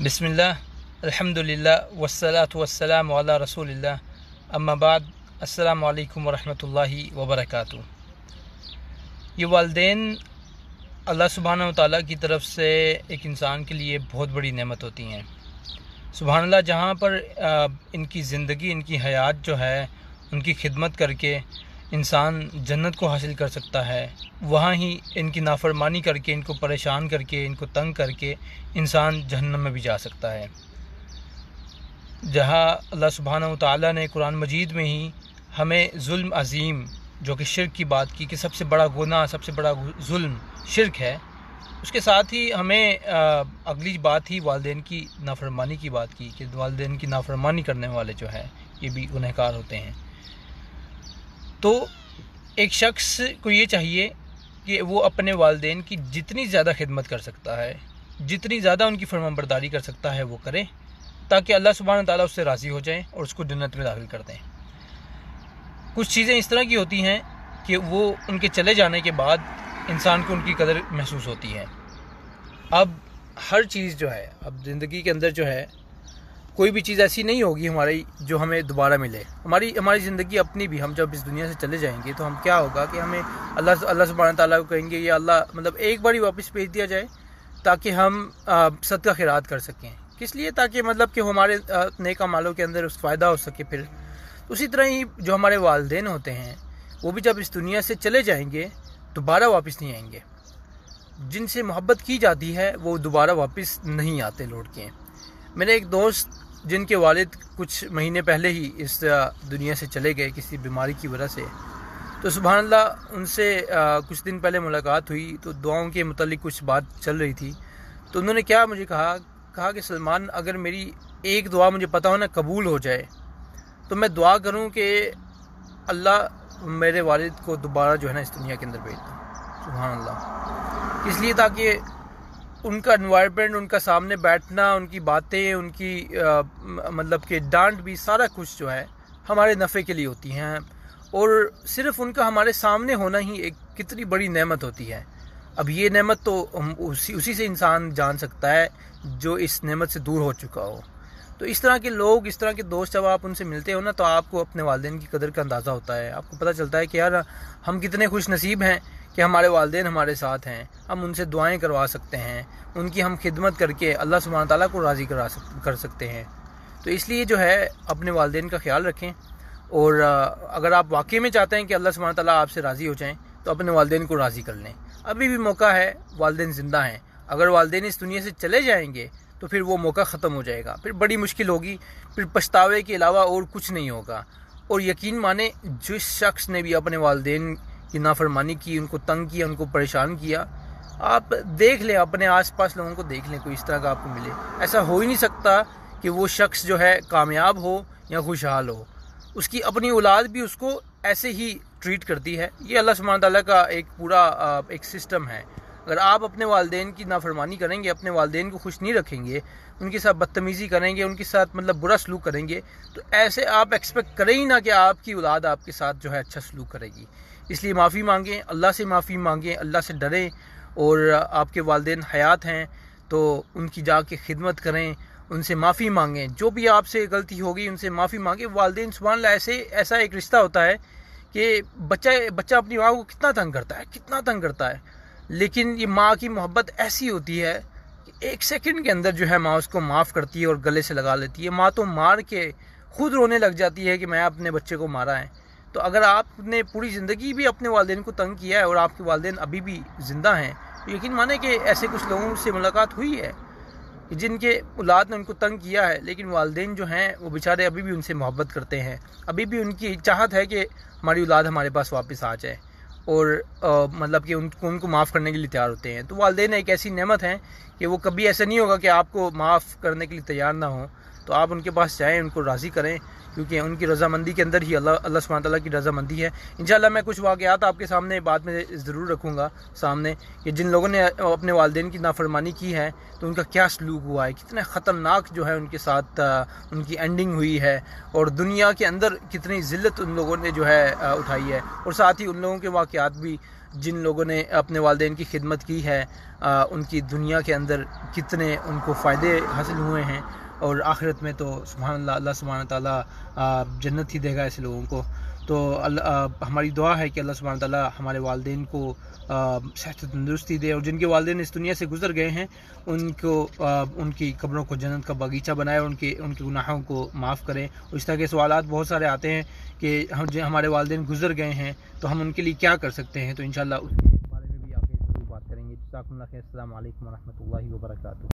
बिस्मिल्लाह अल्हम्दुलिल्लाह वस्सलातु वस्सलामु अला रसूलिल्लाह अम्मा बाद अस्सलामु अलैकुम वरहमतुल्लाहि वबरकातुहू। ये वालिदैन अल्लाह सुब्हानहू व तआला की तरफ से एक इंसान के लिए बहुत बड़ी नेमत होती हैं। सुभान अल्लाह, जहाँ पर इनकी ज़िंदगी, इनकी हयात जो है, उनकी खिदमत करके इंसान जन्नत को हासिल कर सकता है, वहाँ ही इनकी नाफरमानी करके, इनको परेशान करके, इनको तंग करके इंसान जहन्नम में भी जा सकता है। जहाँ अल्लाह सुब्हानहू व तआला ने कुरान मजीद में ही हमें जुल्म अज़ीम, जो कि शिर्क की बात की कि सबसे बड़ा गुनाह, सबसे बड़ा जुल्म शिर्क है, उसके साथ ही हमें अगली बात ही वालिदैन की नाफरमानी की बात की कि वालिदैन की नाफरमानी करने वाले जो है ये भी गुनहगार होते हैं। तो एक शख्स को ये चाहिए कि वो अपने वालिदैन की जितनी ज़्यादा खिदमत कर सकता है, जितनी ज़्यादा उनकी फरमाबरदारी कर सकता है वो करे, ताकि अल्लाह सुब्हानहू व तआला उससे राज़ी हो जाए और उसको जन्नत में दाखिल कर दें। कुछ चीज़ें इस तरह की होती हैं कि वो उनके चले जाने के बाद इंसान को उनकी कदर महसूस होती है। अब हर चीज़ जो है, अब ज़िंदगी के अंदर जो है, कोई भी चीज़ ऐसी नहीं होगी हमारी जो हमें दोबारा मिले। हमारी ज़िंदगी अपनी भी, हम जब इस दुनिया से चले जाएंगे तो हम क्या होगा कि हमें अल्लाह सुब्हानहू व तआला को कहेंगे, या अल्लाह, मतलब एक बार ही वापस भेज दिया जाए ताकि हम सदका खैरात कर सकें। किस लिए? ताकि मतलब कि हमारे नेक अमालों के अंदर उस फ़ायदा हो सके। फिर उसी तरह ही जो हमारे वालिदैन होते हैं वो भी जब इस दुनिया से चले जाएंगे दोबारा वापस नहीं आएंगे। जिनसे मोहब्बत की जाती है वो दोबारा वापस नहीं आते लौट के। मेरे एक दोस्त जिनके वालिद कुछ महीने पहले ही इस दुनिया से चले गए किसी बीमारी की वजह से, तो सुभान अल्लाह उनसे कुछ दिन पहले मुलाकात हुई तो दुआओं के मुतालिक कुछ बात चल रही थी। तो उन्होंने क्या मुझे कहा कि सलमान, अगर मेरी एक दुआ मुझे पता हो ना कबूल हो जाए तो मैं दुआ करूं कि अल्लाह मेरे वालिद को दोबारा जो है ना इस दुनिया के अंदर भेज दो। सुभान अल्लाह। इसलिए ताकि उनका एनवायरनमेंट, उनका सामने बैठना, उनकी बातें, उनकी मतलब कि डांट भी, सारा कुछ जो है हमारे नफ़े के लिए होती हैं। और सिर्फ़ उनका हमारे सामने होना ही एक कितनी बड़ी नेमत होती है। अब ये नेमत तो उसी से इंसान जान सकता है जो इस नेमत से दूर हो चुका हो। तो इस तरह के लोग, इस तरह के दोस्त जब आप उनसे मिलते हो ना, तो आपको अपने वालिदैन की कदर का अंदाज़ा होता है। आपको पता चलता है कि यार हम कितने खुश नसीब हैं कि हमारे वालिदैन हमारे साथ हैं। हम उनसे दुआएं करवा सकते हैं, उनकी हम खिदमत करके अल्लाह सुब्हानहू व तआला को राज़ी कर सकते हैं। तो इसलिए जो है अपने वालिदैन का ख्याल रखें। और अगर आप वाकई में चाहते हैं कि अल्लाह सुब्हानहू व तआला आपसे राज़ी हो जाएँ तो अपने वालिदैन को राज़ी कर लें। अभी भी मौका है, वालिदैन ज़िंदा हैं। अगर वालिदैन इस दुनिया से चले जाएंगे तो फिर वो मौका ख़त्म हो जाएगा, फिर बड़ी मुश्किल होगी, फिर पछतावे के अलावा और कुछ नहीं होगा। और यकीन माने, जिस शख्स ने भी अपने वालिदैन की नाफरमानी की, उनको तंग किया, उनको परेशान किया, आप देख लें, अपने आसपास लोगों को देख लें, कोई इस तरह का आपको मिले। ऐसा हो ही नहीं सकता कि वो शख्स जो है कामयाब हो या खुशहाल हो। उसकी अपनी औलाद भी उसको ऐसे ही ट्रीट करती है। ये अल्लाह सुब्हानहू व तआला का एक पूरा एक सिस्टम है। अगर आप अपने वालिदैन की नाफरमानी करेंगे, अपने वालिदैन को खुश नहीं रखेंगे, उनके साथ बदतमीज़ी करेंगे, उनके साथ मतलब बुरा सलूक करेंगे, तो ऐसे आप एक्सपेक्ट करें ही ना कि आपकी औलाद आपके साथ जो है अच्छा सलूक करेगी। इसलिए माफ़ी मांगें, अल्लाह से माफ़ी मांगें, अल्लाह से डरें। और आपके वालिदैन हयात हैं तो उनकी जाके खिदमत करें, उनसे माफ़ी मांगें। जो भी आपसे गलती होगी उनसे माफ़ी मांगें। वालिदैन सुभान अल्लाह ऐसा एक रिश्ता होता है कि बच्चा अपनी माँ को कितना तंग करता है, लेकिन ये माँ की मोहब्बत ऐसी होती है कि एक सेकंड के अंदर जो है माँ उसको माफ़ करती है और गले से लगा लेती है। माँ तो मार के खुद रोने लग जाती है कि मैं अपने बच्चे को मारा है। तो अगर आपने पूरी ज़िंदगी भी अपने वालिदैन को तंग किया है और आपके वालिदैन अभी भी ज़िंदा हैं, तो यकीन माने कि ऐसे कुछ लोगों से मुलाकात हुई है जिनके औलाद ने उनको तंग किया है, लेकिन वालिदैन जो हैं वो बेचारे अभी भी उनसे मोहब्बत करते हैं। अभी भी उनकी चाहत है कि हमारी औलाद हमारे पास वापस आ जाए और मतलब कि उनको माफ़ करने के लिए तैयार होते हैं। तो वालिदैन एक ऐसी नेमत है कि वो कभी ऐसा नहीं होगा कि आपको माफ़ करने के लिए तैयार ना हो। तो आप उनके पास जाएँ, उनको राज़ी करें, क्योंकि उनकी रज़ामंदी के अंदर ही अल्लाह सुब्हानहू व तआला की रज़ामंदी है। इंशाअल्लाह मैं कुछ वाक़यात आपके सामने बाद में ज़रूर रखूँगा सामने कि जिन लोगों ने अपने वालिदैन की नाफरमानी की है तो उनका क्या सलूक हुआ है, कितना ख़तरनाक जो है उनके साथ उनकी एंडिंग हुई है, और दुनिया के अंदर कितनी ज़िल्लत उन लोगों ने जो है उठाई है। और साथ ही उन लोगों के वाक़यात भी जिन लोगों ने अपने वालिदैन की खिदमत की है उनकी दुनिया के अंदर कितने उनको फ़ायदे हासिल हुए हैं, और आखिरत में तो सुभान अल्लाह, अल्लाह सुभान ताला जन्नत ही देगा ऐसे लोगों को। तो हमारी दुआ है कि अल्लाह सुभान ताला हमारे वालिदैन को सेहत तंदुरुस्ती दे, और जिनके वालिदैन इस दुनिया से गुज़र गए हैं उनको उनकी कब्रों को जन्नत का बागीचा बनाए, उनके गुनाहों को माफ़ करें। और इस तरह के सवालात बहुत सारे आते हैं कि हमारे वालिदैन गुज़र गए हैं तो हम उनके लिए क्या कर सकते हैं, तो इंशाअल्लाह उसके बारे में भी आगे ज़रूर बात करेंगे। जज़ाकुमुल्लाह खैर। अस्सलामु अलैकुम व रहमतुल्लाहि व बरकातुहू।